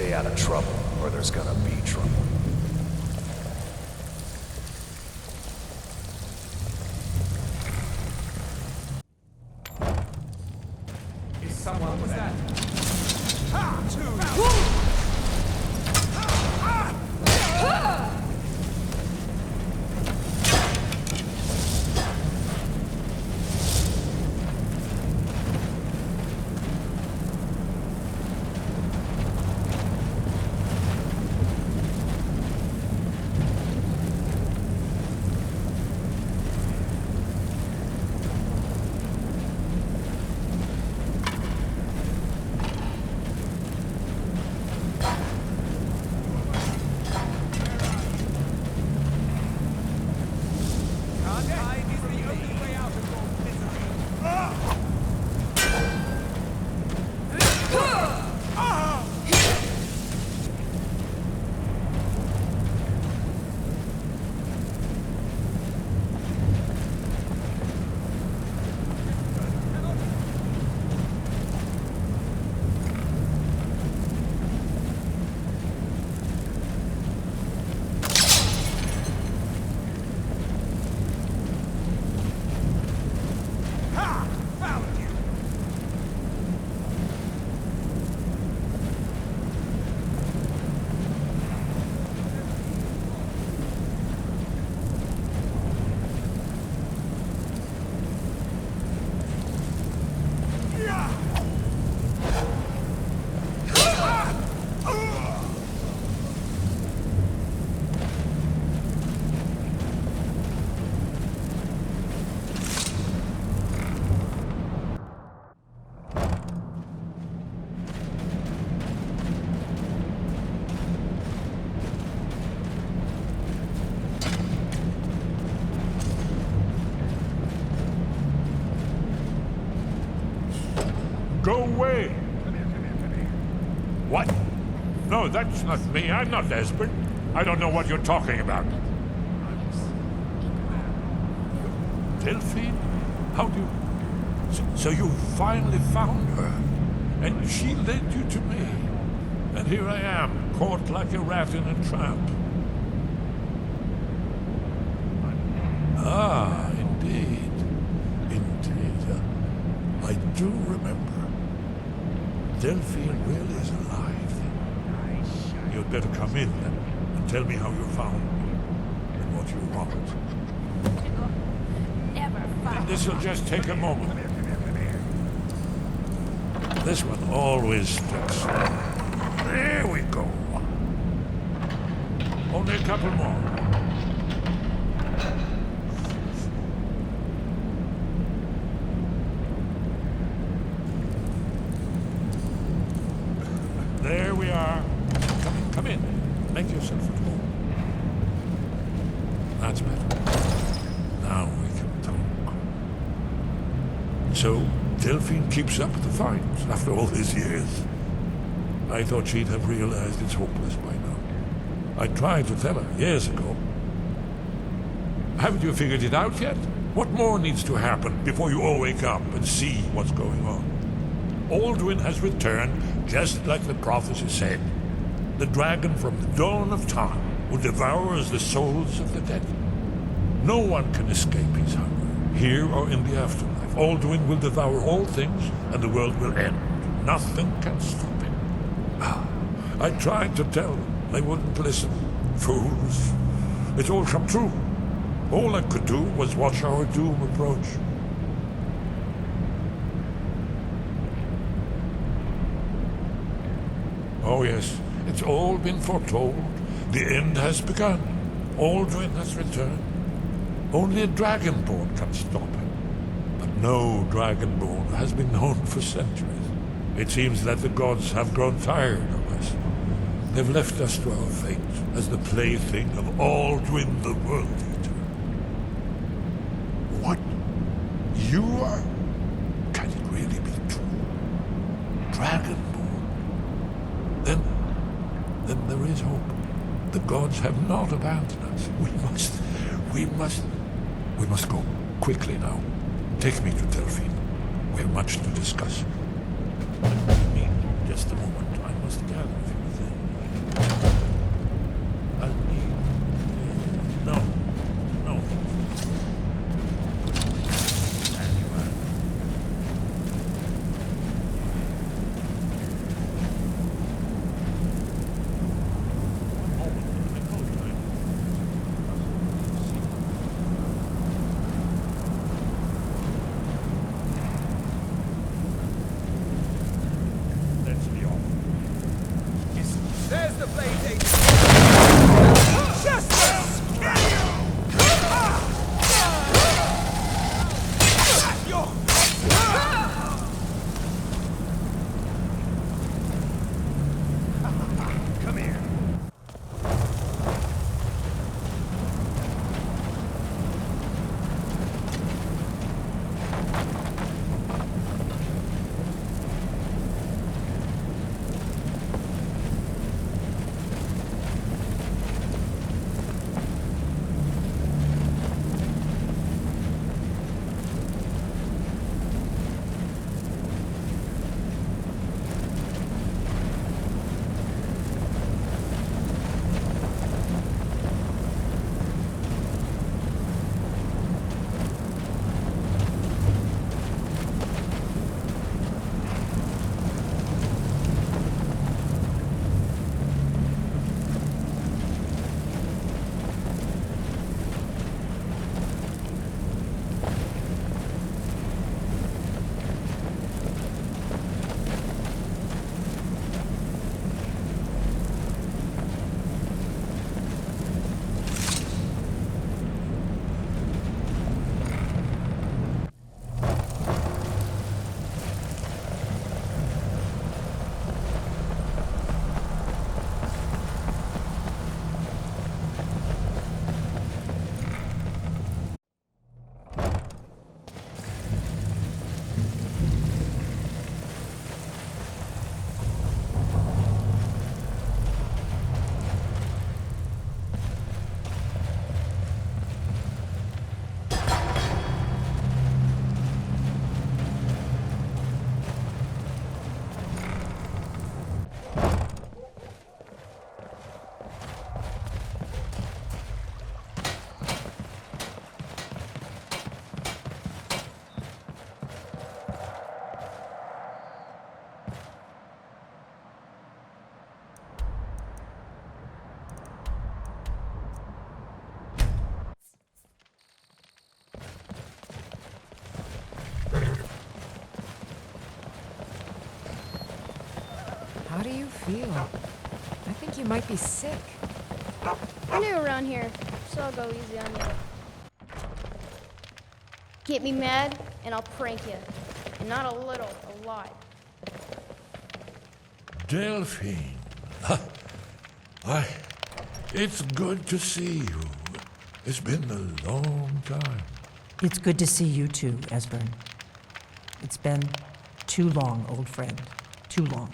Stay out of trouble, or there's gonna be trouble. Is someone was that? Ha! Go away! What? No, that's not me. I'm not desperate. I don't know what you're talking about. Delphine? How do you... So you finally found her, and she led you to me. And here I am, caught like a rat in a trap. Ah, indeed. Indeed. I do remember. Delphine really is alive. You'd better come in then, and tell me how you found me, and what you want. Never found. This'll just take a moment. This one always sticks. There we go. Only a couple more. There we are. Come in. Make yourself at home. That's better. Now we can talk. So, Delphine keeps up the fight after all these years. I thought she'd have realized it's hopeless by now. I tried to tell her years ago. Haven't you figured it out yet? What more needs to happen before you all wake up and see what's going on? Alduin has returned just like the prophecy said. The dragon from the dawn of time who devours the souls of the dead. No one can escape his hunger, here or in the afterlife. Alduin will devour all things, and the world will end. Nothing can stop him. I tried to tell them. They wouldn't listen. Fools. It's all come true. All I could do was watch our doom approach. Oh yes, it's all been foretold. The end has begun. Alduin has returned. Only a dragonborn can stop him. But no dragonborn has been known for centuries. It seems that the gods have grown tired of us. They've left us to our fate as the plaything of Alduin the World Eater. What? You are? Can it really be true? Dragonborn? Then there is hope. The gods have not abandoned us. We must go quickly now. Take me to Delphine. We have much to discuss. Just a moment. I must gather a few things. feel? I think you might be sick. You're new around here, so I'll go easy on you. Get me mad, and I'll prank you. And not a little, a lot. Delphine. It's good to see you. It's been a long time. It's good to see you too, Esbern. It's been too long, old friend. Too long.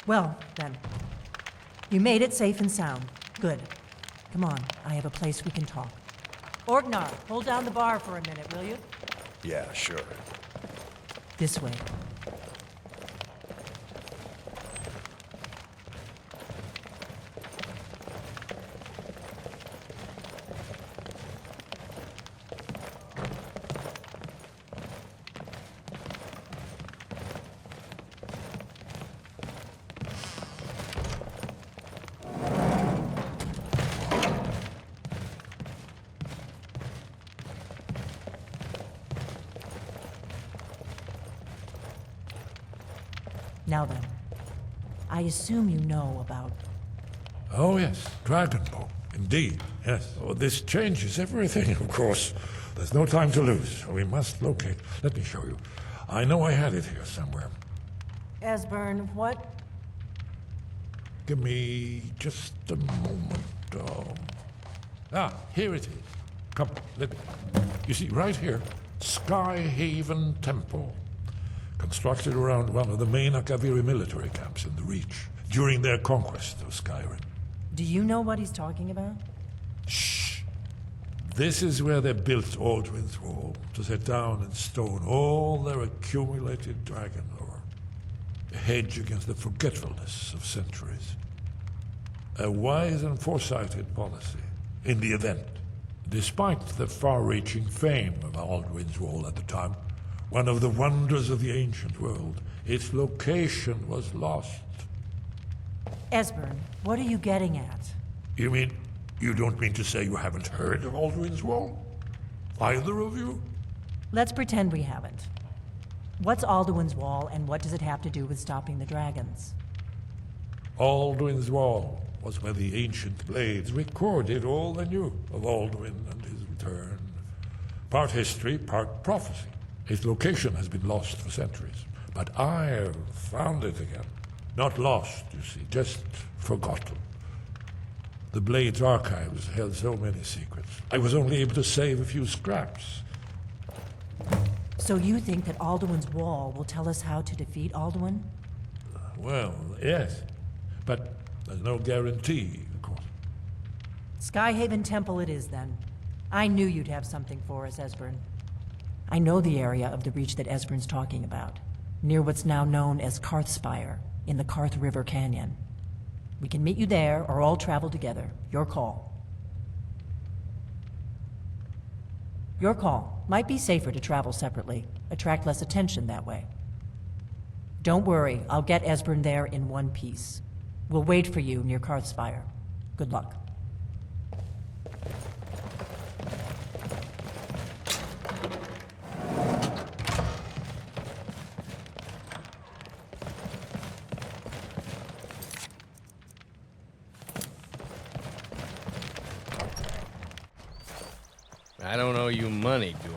Well, then. You made it safe and sound. Good. Come on, I have a place we can talk. Orgnar, hold down the bar for a minute, will you? Yeah, sure. This way. Now then, I assume you know about... Oh, yes, Dragonbow. Indeed, yes. Oh, this changes everything, of course. There's no time to lose. We must locate. Let me show you. I know I had it here somewhere. Esbern, what? Give me just a moment. Here it is. Come, let me. You see, right here, Skyhaven Temple. Constructed around one of the main Akaviri military camps in the Reach during their conquest of Skyrim. Do you know what he's talking about? Shh! This is where they built Alduin's Wall, to set down in stone all their accumulated dragon lore. A hedge against the forgetfulness of centuries. A wise and foresighted policy, in the event. Despite the far-reaching fame of Alduin's Wall at the time, one of the wonders of the ancient world, its location was lost. Esbern, what are you getting at? You don't mean to say you haven't heard of Alduin's Wall? Either of you? Let's pretend we haven't. What's Alduin's Wall, and what does it have to do with stopping the dragons? Alduin's Wall was where the ancient blades recorded all they knew of Alduin and his return. Part history, part prophecy. Its location has been lost for centuries, but I've found it again. Not lost, you see, just forgotten. The Blade's archives held so many secrets. I was only able to save a few scraps. So you think that Alduin's Wall will tell us how to defeat Alduin? Well, yes, but there's no guarantee, of course. Skyhaven Temple it is, then. I knew you'd have something for us, Esbern. I know the area of the Reach that Esbern's talking about, near what's now known as Karthspire, in the Karth River Canyon. We can meet you there, or all travel together. Your call. Your call. Might be safer to travel separately. Attract less attention that way. Don't worry, I'll get Esbern there in one piece. We'll wait for you near Karthspire. Good luck. I don't owe you money, do I?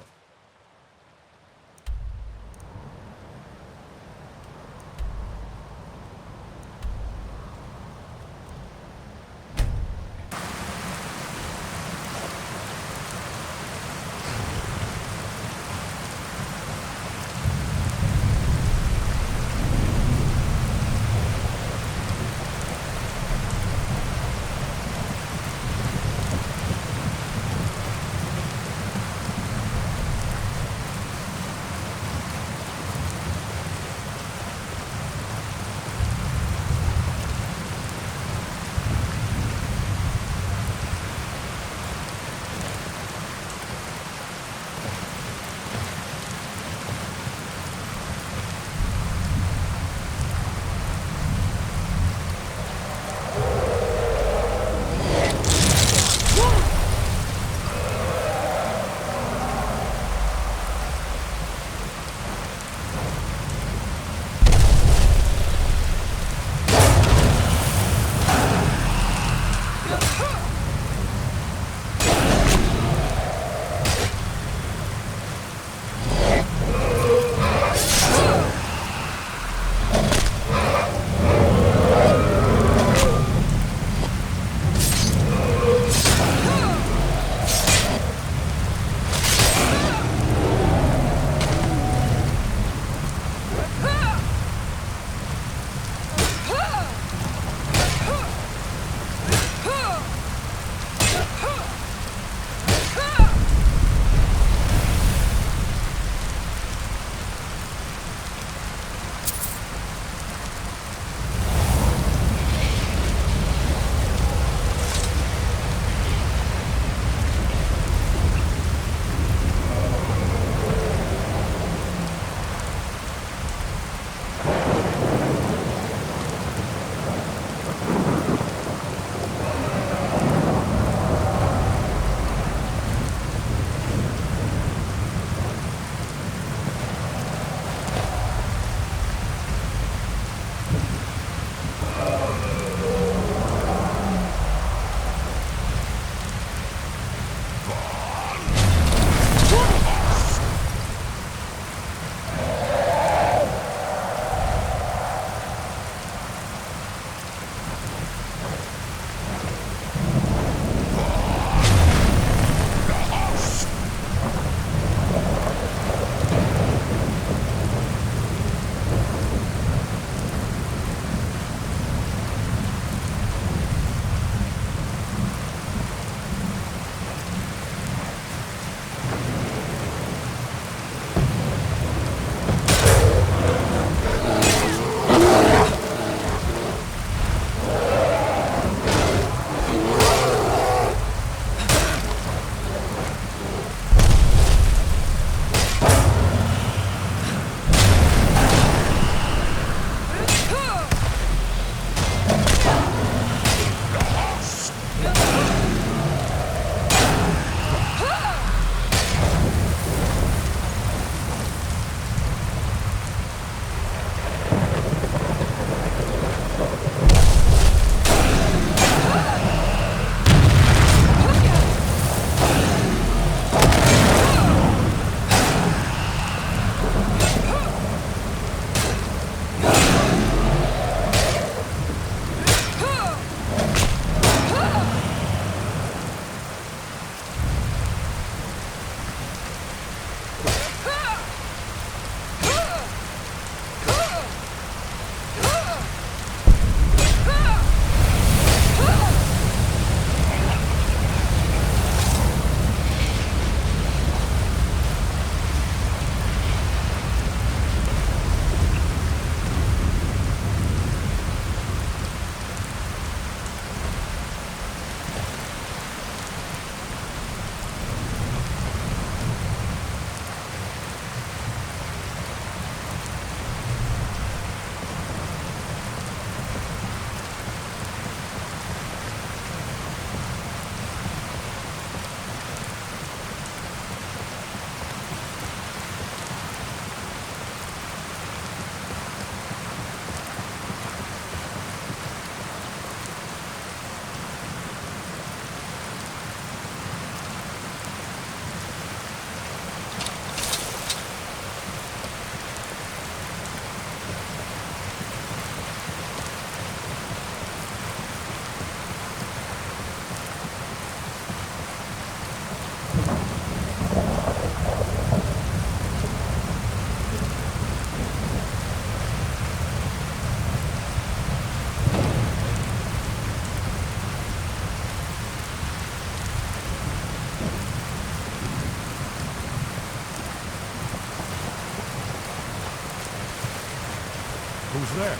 Who's there?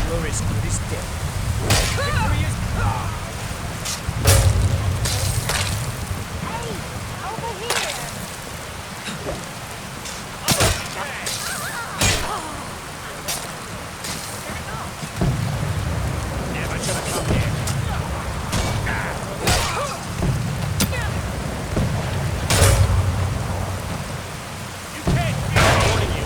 You're as good as dead. Victory is... Hey, over here! Never should have come here. You can't be avoiding you.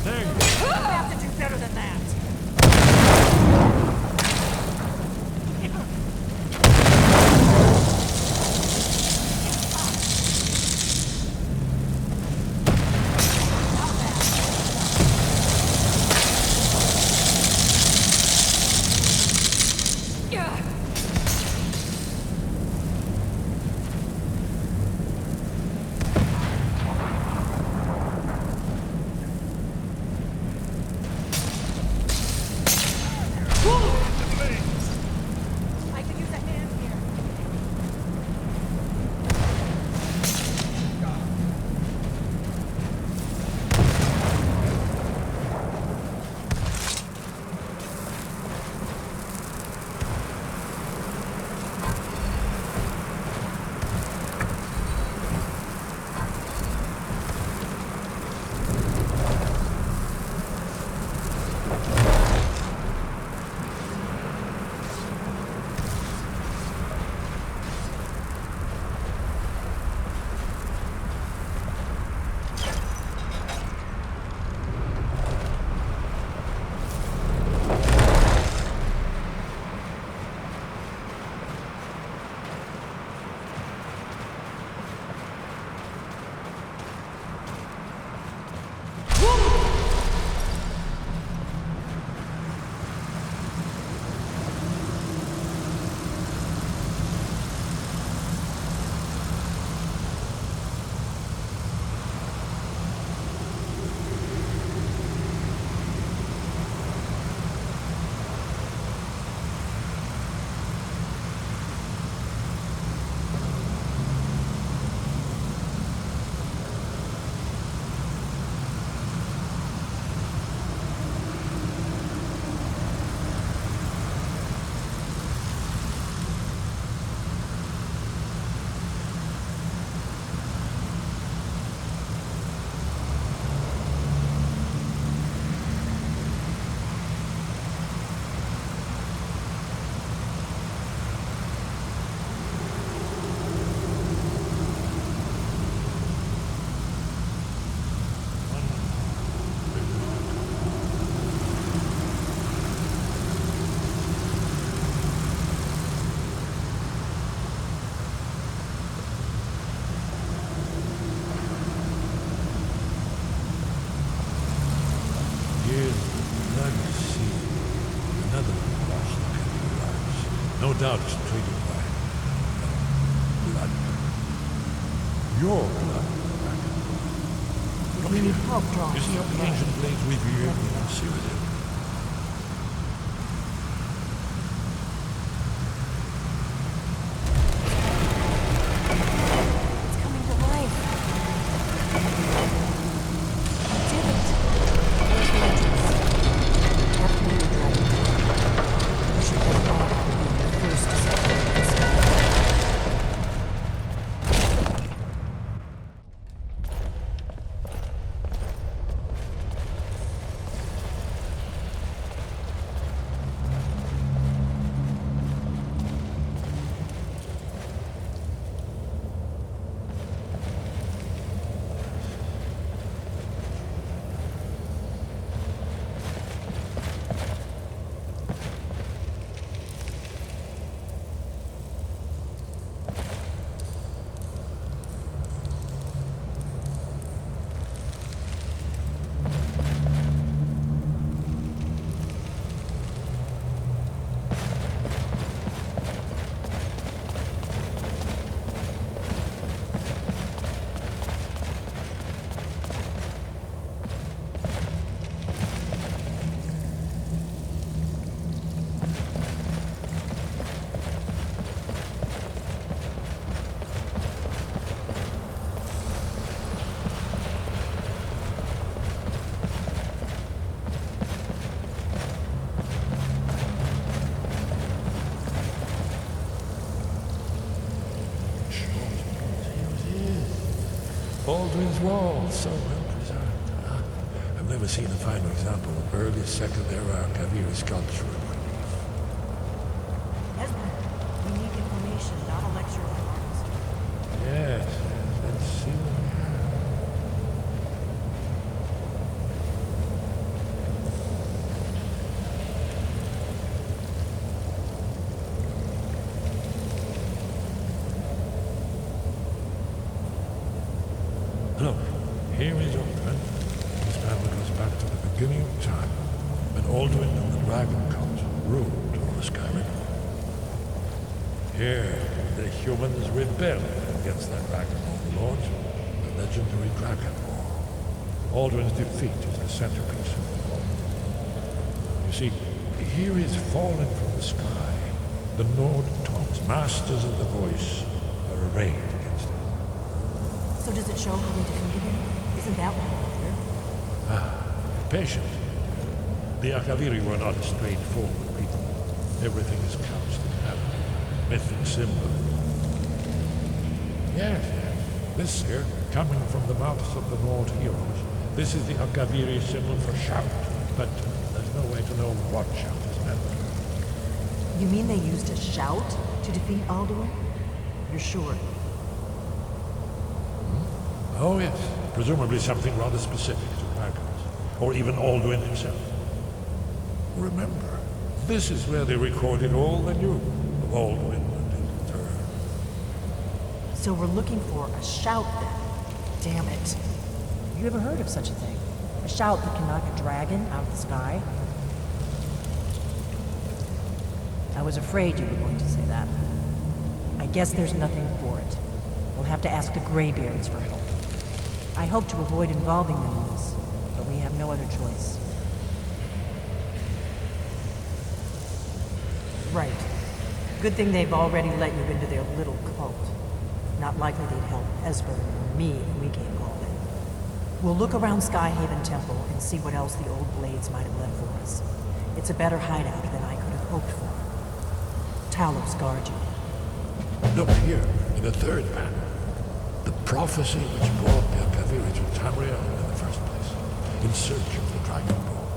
There you You have to do better than that. No doubt it's triggered by blood. Your blood. Look We need here. help drawing You see how the blood. ancient blades revered in Cyrodiil? It's coming to life. I did it. Where's the entrance? After you, Dragon. You should have thought I would be the first to separate this guy. Baldwin's Wall, so well preserved. I've never seen a finer example of early Second Era Kaviri sculpture. Esmond, we need information, not a lecture on artist. Yes, let's see what we have. Look, here is Aldrin. This panel goes back to the beginning of time, when Aldrin and the Dragon Cult ruled over Skyrim. Here, the humans rebelled against their dragon lords, the legendary Dragon War. Aldrin's defeat is the centerpiece of the war. You see, here is fallen from the sky. The Nord Toms, masters of the voice, are arrayed against it. So does it show how we defeated him? Isn't that what we're after? Patient. The Akaviri were not a straightforward people. Everything is couched in heaven, myth and symbol. Yes, this here, coming from the mouths of the Nord heroes, this is the Akaviri symbol for shout, but there's no way to know what shout is meant. You mean they used a shout to defeat Alduin? You're sure? Oh yes, presumably something rather specific to dragons, or even Alduin himself. Remember, this is where they recorded all they knew of Alduin and his return. So we're looking for a shout then. Damn it. You ever heard of such a thing? A shout that can knock a dragon out of the sky? I was afraid you were going to say that. I guess there's nothing for it. We'll have to ask the Greybeards for help. I hope to avoid involving them in this, but we have no other choice. Right. Good thing they've already let you into their little cult. Not likely they'd help Esper or me if we came calling. We'll look around Skyhaven Temple and see what else the old blades might have left for us. It's a better hideout than I could have hoped for. Talos guard you. Look here, in the third panel. The prophecy which brought the Akaviri to Tamriel in the first place, in search of the Dragon Ball.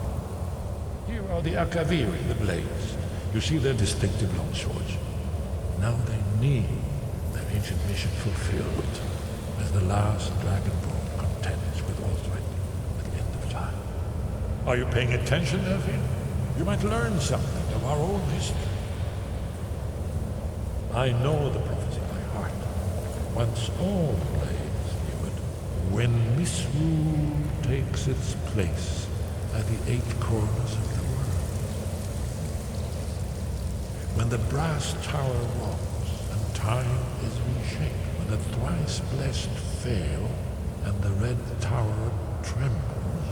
Here are the Akaviri, the blades. You see their distinctive long swords. Now they need their ancient mission fulfilled, as the last Dragon Ball contends with Aldrin at the end of time. Are you paying attention, Elfin? You might learn something of our own history. I know the prophecy by heart. Once all blades knew it, when misrule takes its place at the eight corners of the world. When the brass tower walks and time is reshaped, when the thrice blessed fail and the red tower trembles,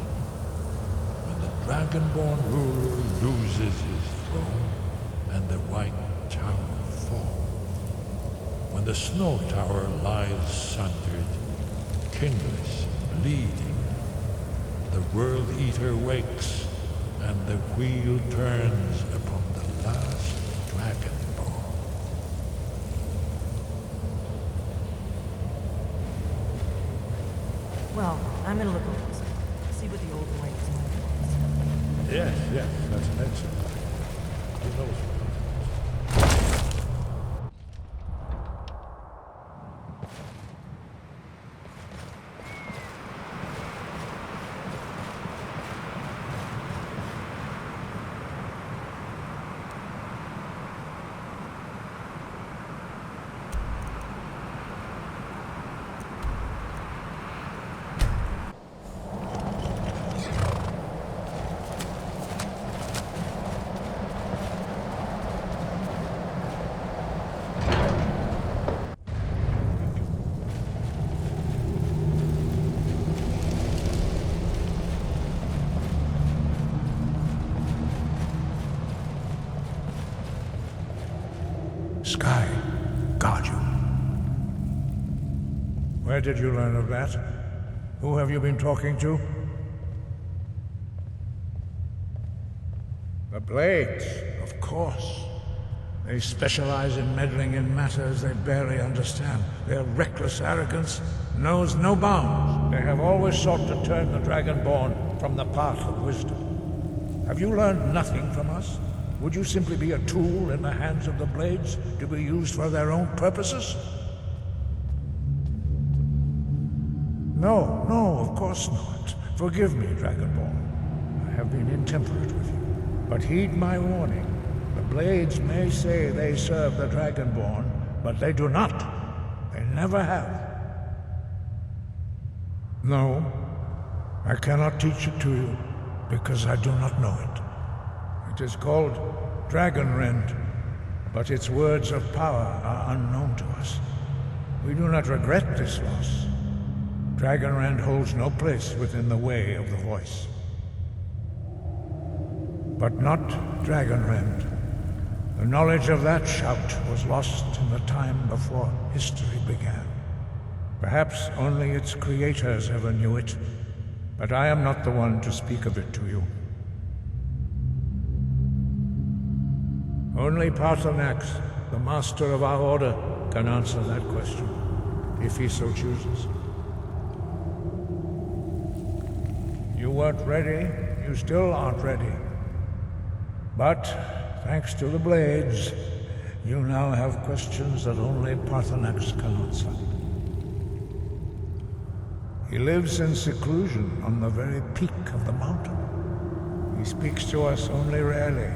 when the dragonborn ruler loses his throne and the white tower falls, when the snow tower lies sundered, kingless, bleeding, the world eater wakes and the wheel turns upon the last dragonborn. Well, I'm gonna look over this. See what the old ways might Yes, that's an excellent idea. Who knows? Sky, guard you. Where did you learn of that? Who have you been talking to? The Blades, of course. They specialize in meddling in matters they barely understand. Their reckless arrogance knows no bounds. They have always sought to turn the Dragonborn from the path of wisdom. Have you learned nothing from us? Would you simply be a tool in the hands of the Blades to be used for their own purposes? No, of course not. Forgive me, Dragonborn. I have been intemperate with you. But heed my warning. The Blades may say they serve the Dragonborn, but they do not. They never have. No, I cannot teach it to you, because I do not know it. It is called Dragonrend, but its words of power are unknown to us. We do not regret this loss. Dragonrend holds no place within the way of the voice. But not Dragonrend. The knowledge of that shout was lost in the time before history began. Perhaps only its creators ever knew it, but I am not the one to speak of it to you. Only Paarthurnax, the master of our order, can answer that question, if he so chooses. You weren't ready, you still aren't ready. But, thanks to the Blades, you now have questions that only Paarthurnax can answer. He lives in seclusion on the very peak of the mountain. He speaks to us only rarely,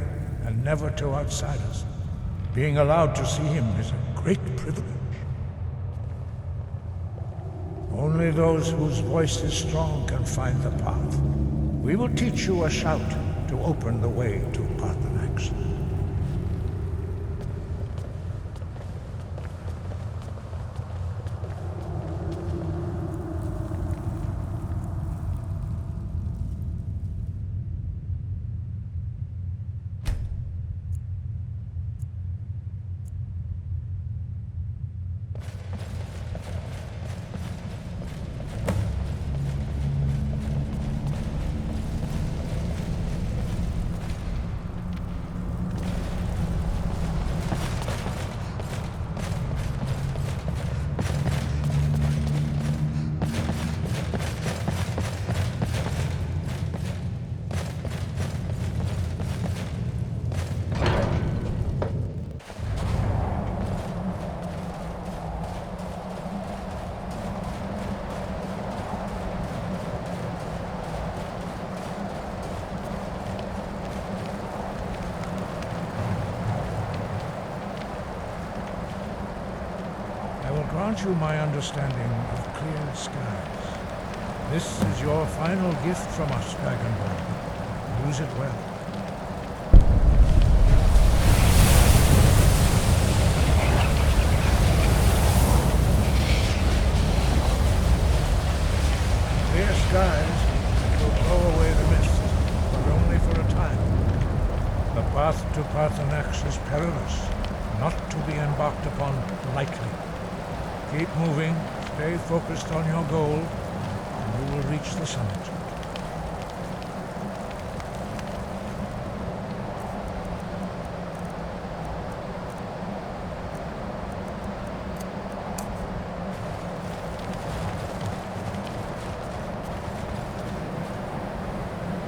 and never to outsiders. Being allowed to see him is a great privilege. Only those whose voice is strong can find the path. We will teach you a shout to open the way to Paarthurnax. Grant you my understanding of clear skies. This is your final gift from us, Dragonborn. Use it well. The path to Parthenax is perilous, not to be embarked upon lightly. Keep moving, stay focused on your goal, and you will reach the summit.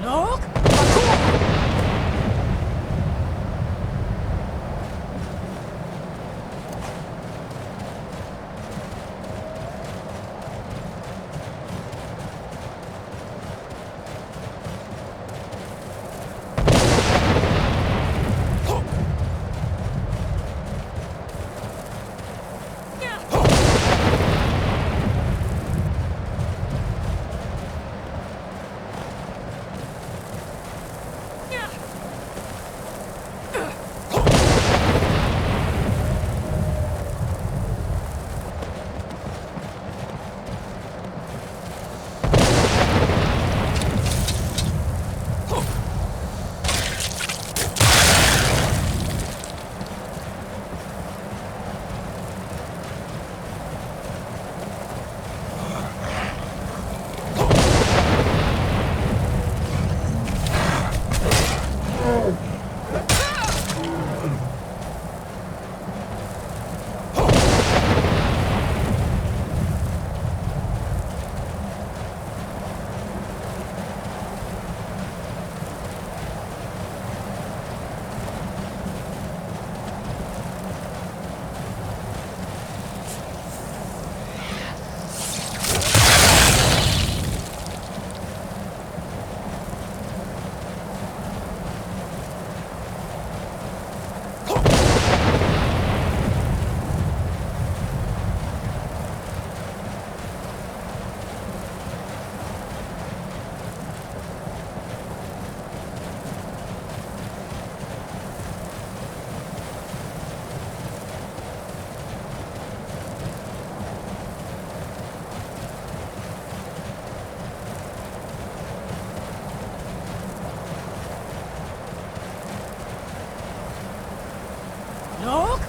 Look! Look!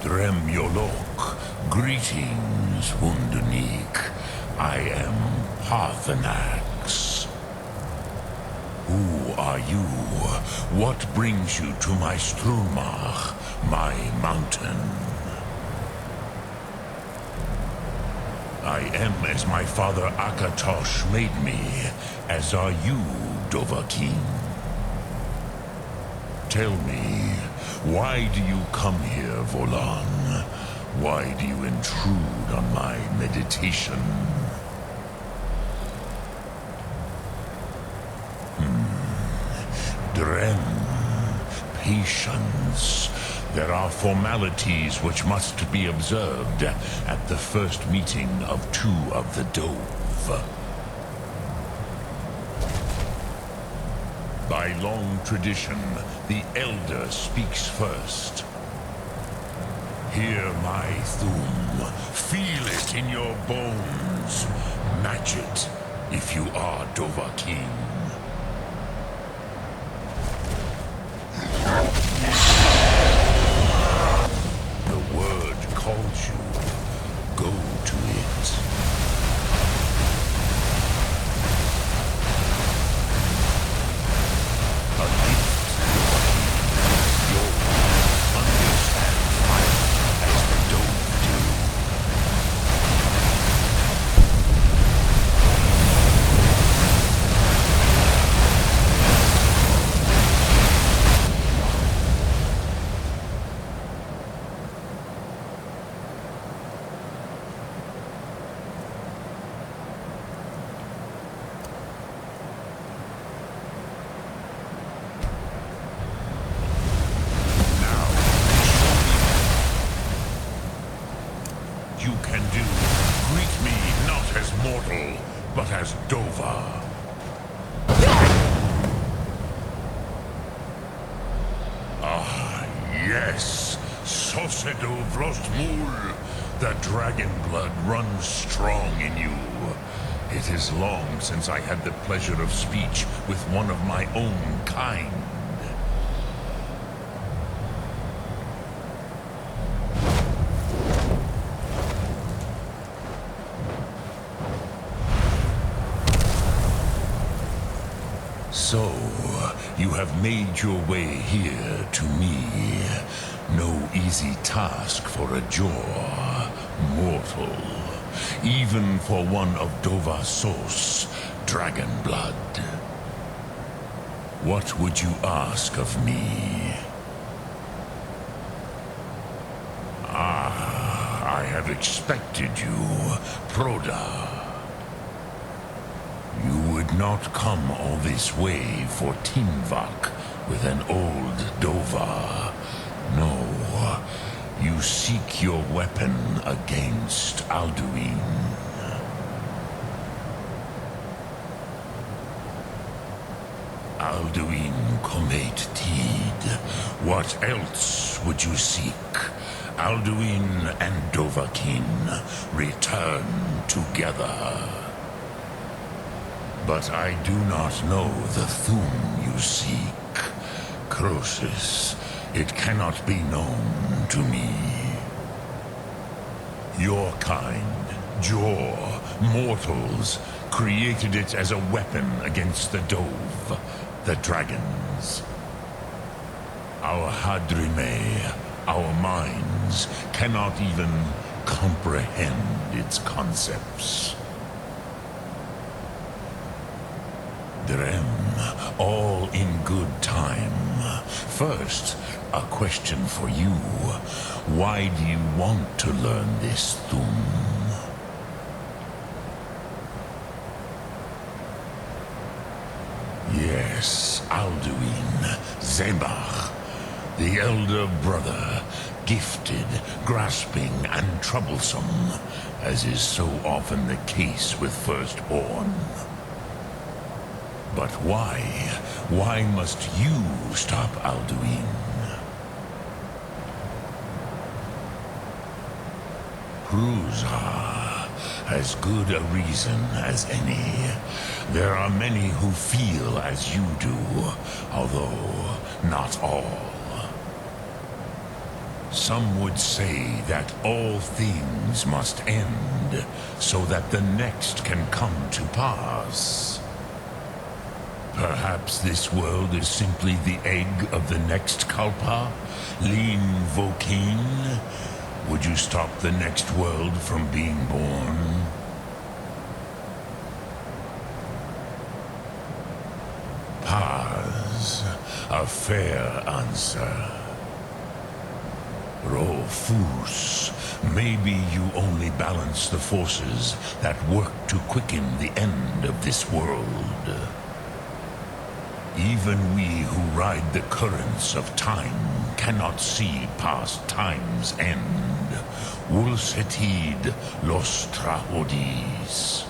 Dremjolok, greetings, Wundernik. I am Parthenax. Who are you? What brings you to my Strulmach, my mountain? I am as my father Akatosh made me, as are you, Dovahkiin. Tell me, why do you come here, Volan? Why do you intrude on my meditation? Drem, patience. There are formalities which must be observed at the first meeting of two of the Dove. By long tradition, the Elder speaks first. Hear my Thum. Feel it in your bones. Match it, if you are Dovahkiin. The word calls you. Go to it. A gift, Your understand fire as the Dove do. Yes, Sosedo Vrostmul. The dragon blood runs strong in you. It is long since I had the pleasure of speech with one of my own kind. So, you have made your way here to me. No easy task for a Jor, mortal. Even for one of Dovasos, dragon blood. What would you ask of me? Ah, I have expected you, Proda. You would not come all this way for Tinvak with an old Dova. No, you seek your weapon against Alduin. Alduin Comet Tid. What else would you seek? Alduin and Dovahkiin return together. But I do not know the Thum you seek. Croesus, it cannot be known to me. Your kind, Jor, mortals, created it as a weapon against the Dove, the dragons. Our Hadrime, our minds, cannot even comprehend its concepts. Drem, all in good time. First, a question for you. Why do you want to learn this Thum? Yes, Alduin, Zebach, the elder brother, gifted, grasping, and troublesome, as is so often the case with firstborn. But why? Why must you stop Alduin? Prusa, as good a reason as any. There are many who feel as you do, although not all. Some would say that all things must end, so that the next can come to pass. Perhaps this world is simply the egg of the next Kalpa? Lean Vokeen? Would you stop the next world from being born? Paz, a fair answer. Rofus, maybe you only balance the forces that work to quicken the end of this world. Even we who ride the currents of time cannot see past time's end. Wulsetid los trahodis.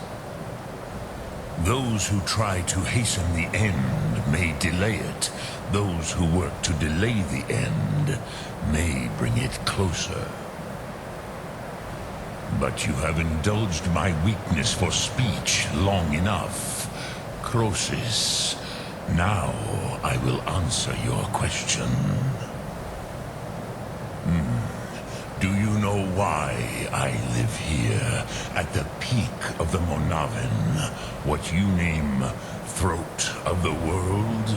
Those who try to hasten the end may delay it. Those who work to delay the end may bring it closer. But you have indulged my weakness for speech long enough. Croesus, now I will answer your question. Do you know why I live here, at the peak of the Monavin, what you name throat of the world?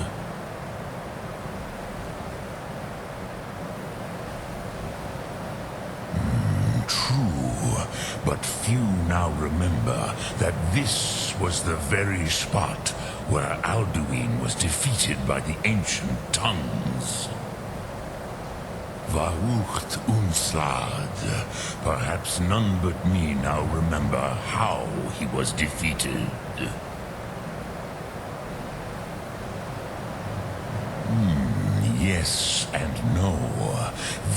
True, but few now remember that this was the very spot where Alduin was defeated by the ancient tongues. Varucht Unslad. Perhaps none but me now remember how he was defeated. Yes and no.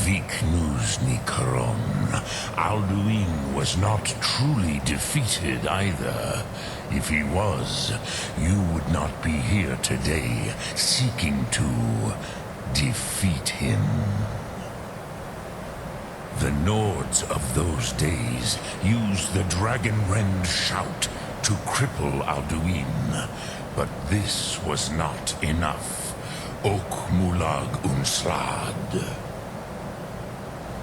Viknuzny Karon. Alduin was not truly defeated either. If he was, you would not be here today seeking to defeat him. Nords of those days used the Dragonrend shout to cripple Alduin, but this was not enough. Ok Mulag Unslad.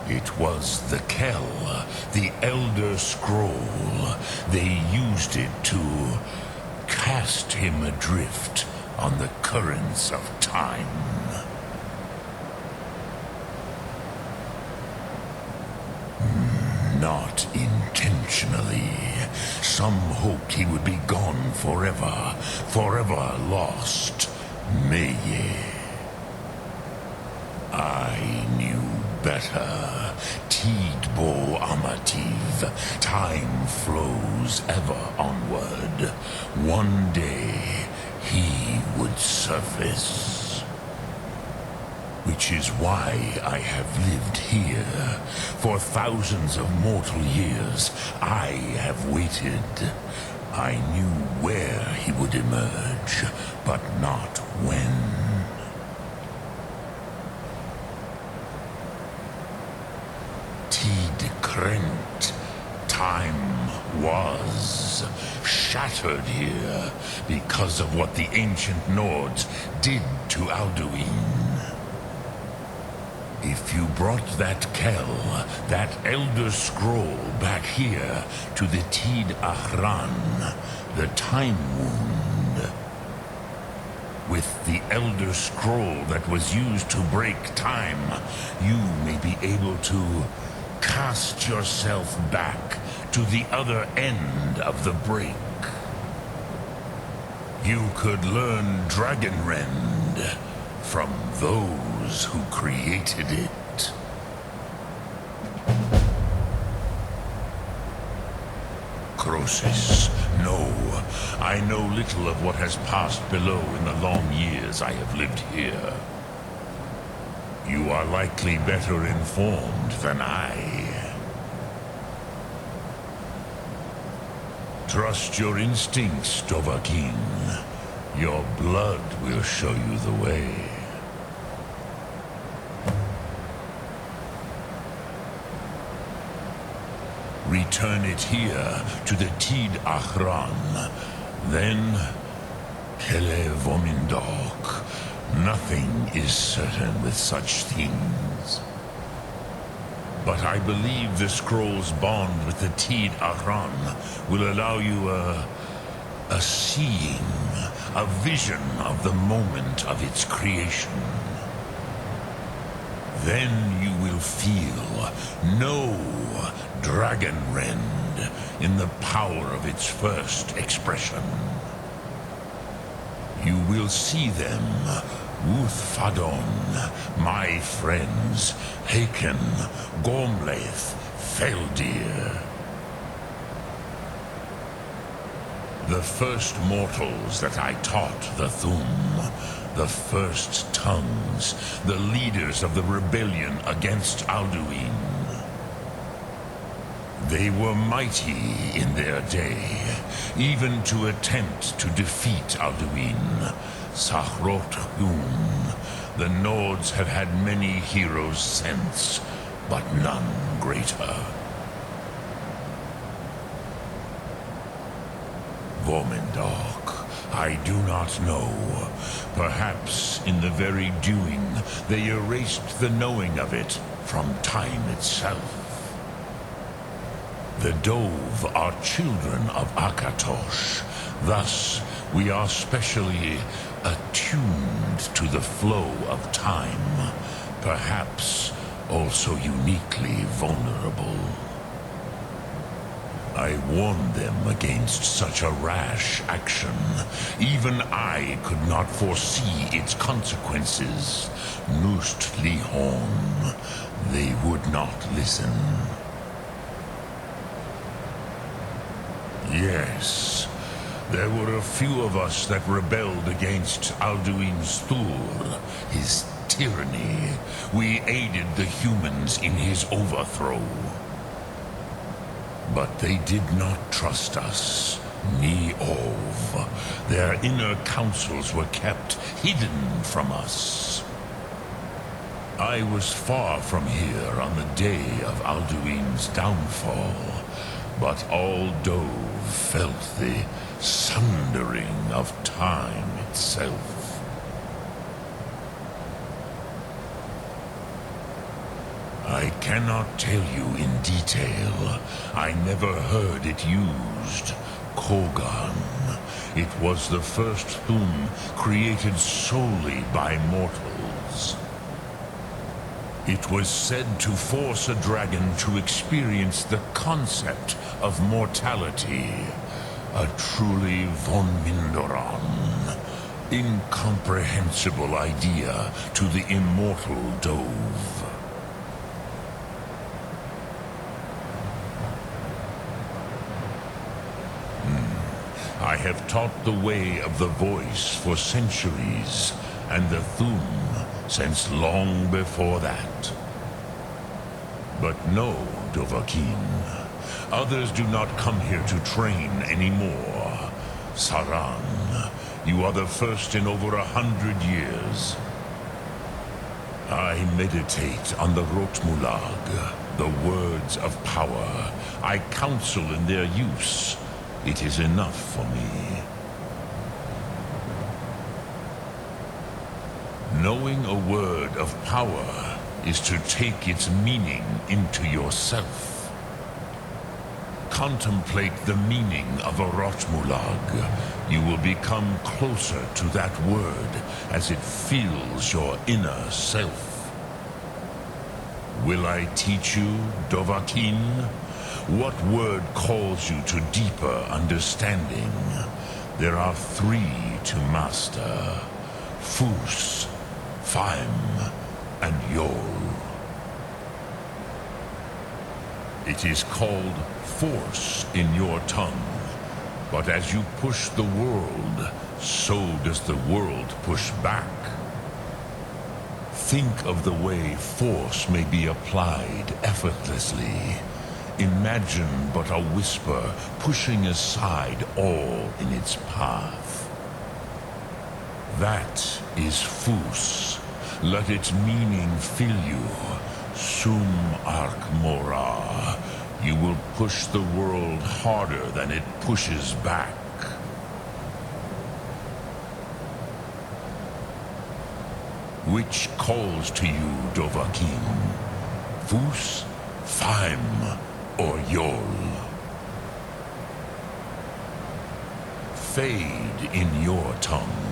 It was the Kell, the Elder Scroll. They used it to cast him adrift on the currents of time. Not intentionally. Some hoped he would be gone forever, forever lost. Meye. I knew better. Tidbo Amativ. Time flows ever onward. One day, he would surface. Which is why I have lived here. For thousands of mortal years, I have waited. I knew where he would emerge, but not when. Tid Krent. Time was shattered here because of what the ancient Nords did to Alduin. If you brought that Kell, that Elder Scroll back here to the Tid Ahran, the Time Wound, with the Elder Scroll that was used to break time, you may be able to cast yourself back to the other end of the break. You could learn Dragonrend from those who created it. Croesus, no. I know little of what has passed below in the long years I have lived here. You are likely better informed than I. Trust your instincts, Dovahkiin. Your blood will show you the way. Return it here to the Tid Ahran. Then, Kele Vomindok. Nothing is certain with such things. But I believe the scroll's bond with the Tid Ahran will allow you a seeing, a vision of the moment of its creation. Then you will feel, know Dragonrend in the power of its first expression. You will see them, Uthfadon, my friends, Haken, Gormlaith, Feldir. The first mortals that I taught the Thum, the first tongues, the leaders of the rebellion against Alduin. They were mighty in their day, even to attempt to defeat Alduin. Sahrot Hun, the Nords have had many heroes since, but none greater. Vomindok, I do not know. Perhaps in the very doing, they erased the knowing of it from time itself. The Dove are children of Akatosh. Thus, we are specially attuned to the flow of time. Perhaps also uniquely vulnerable. I warned them against such a rash action. Even I could not foresee its consequences. Nust Lihon, they would not listen. Yes, there were a few of us that rebelled against Alduin's Thur, his tyranny. We aided the humans in his overthrow. But they did not trust us, ni Ov. Their inner counsels were kept hidden from us. I was far from here on the day of Alduin's downfall, but all Dove felt the sundering of time itself. I cannot tell you in detail. I never heard it used. Kogan. It was the first Thum created solely by mortals. It was said to force a dragon to experience the concept of mortality. A truly von Mindoran, incomprehensible idea to the immortal Dove. I have taught the way of the voice for centuries, and the Thum since long before that. But no, Dovahkiin. Others do not come here to train anymore. Saran, you are the first in over 100 years. I meditate on the Rotmulag, the words of power. I counsel in their use. It is enough for me. Knowing a word of power is to take its meaning into yourself. Contemplate the meaning of a Rotmulag. You will become closer to that word as it fills your inner self. Will I teach you, Dovahkiin? What word calls you to deeper understanding? There are 3 to master. Fus, Faim, and Yol. It is called force in your tongue, but as you push the world, so does the world push back. Think of the way force may be applied effortlessly. Imagine but a whisper pushing aside all in its path. That is Fus. Let its meaning fill you. Sum Atmora. You will push the world harder than it pushes back. Which calls to you, Dovahkiin? Fus, Faim, or Yol? Fade in your tongue.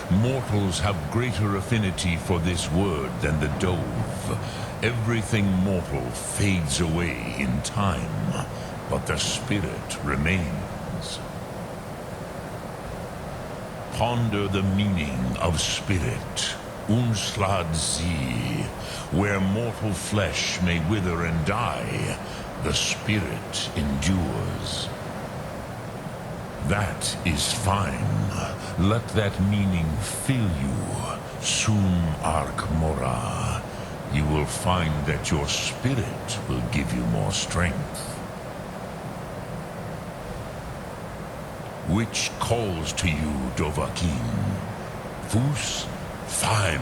Mortals have greater affinity for this word than the Dove. Everything mortal fades away in time, but the spirit remains. Ponder the meaning of spirit. Unslad Zi. Where mortal flesh may wither and die, the spirit endures. That is fine. Let that meaning fill you. Sum Atmora. You will find that your spirit will give you more strength. Which calls to you, Dovahkiin? Fus, Faim,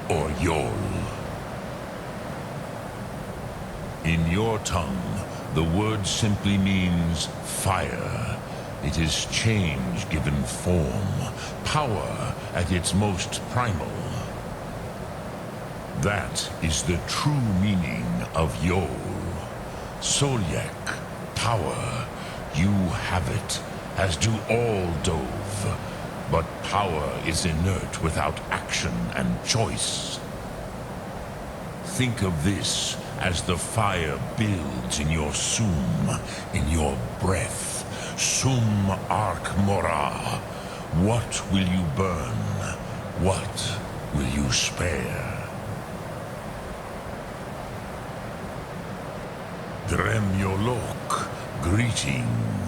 or Yol? In your tongue, the word simply means fire. It is change given form, power at its most primal. That is the true meaning of Yol. Solyek, power. You have it, as do all Dove. But power is inert without action and choice. Think of this as the fire builds in your sum, in your breath. Sum Atmora. What will you burn? What will you spare? Dremyolok, greetings.